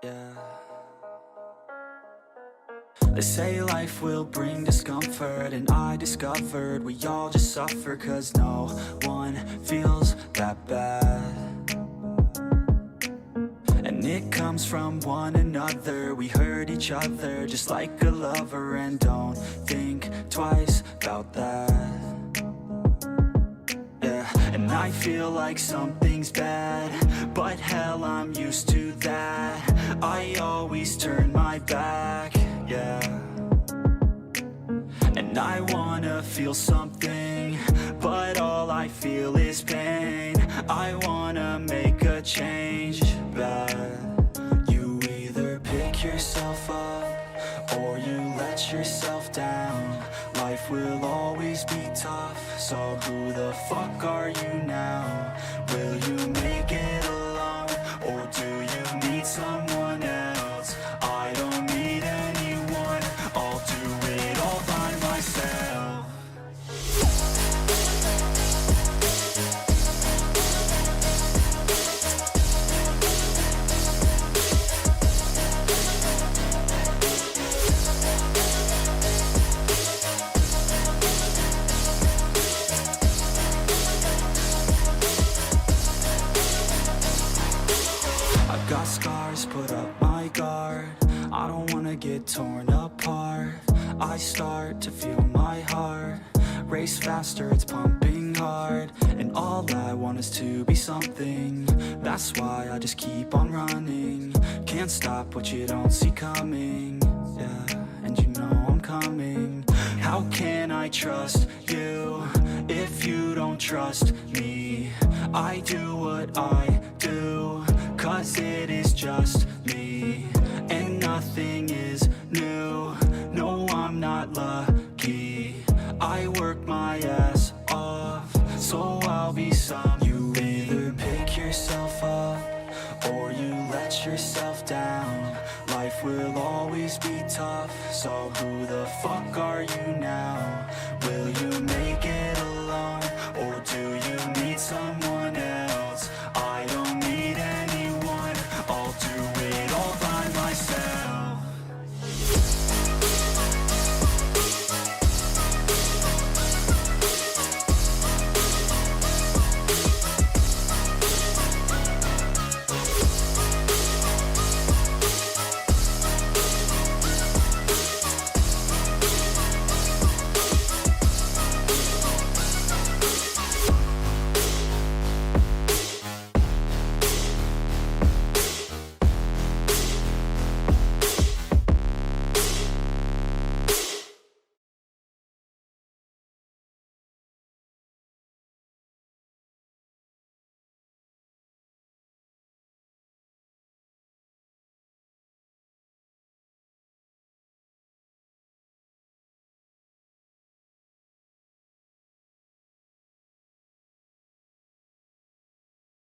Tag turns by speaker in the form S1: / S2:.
S1: yeah. They say life will bring discomfort, and I discovered we all just suffer, 'cause no one feels that bad. And it comes from one another. We hurt each other just like a lover, and don't think twice about that. Yeah, and I feel like something's bad, but hell, I'm used to that. I always turn my back, yeah. And I wanna feel something, but all I feel is pain. I wanna make a change, but you either pick yourself up or you let yourself down. Life will always be tough, so who the fuck are you now? Will you make it alone, or do you need someone else? I don't need anyone, I'll do it all by myself. Got scars, put up my guard. I don't wanna get torn apart. I start to feel my heart race faster, it's pumping hard. And all I want is to be something. That's why I just keep on running. Can't stop what you don't see coming. Yeah, and you know I'm coming. How can I trust you if you don't trust me? I do what I do, 'cause it is just me, and nothing is new. No, I'm not lucky. I work my ass off, so I'll be some. You either pick yourself up or you let yourself down. Life will always be tough, so who the fuck are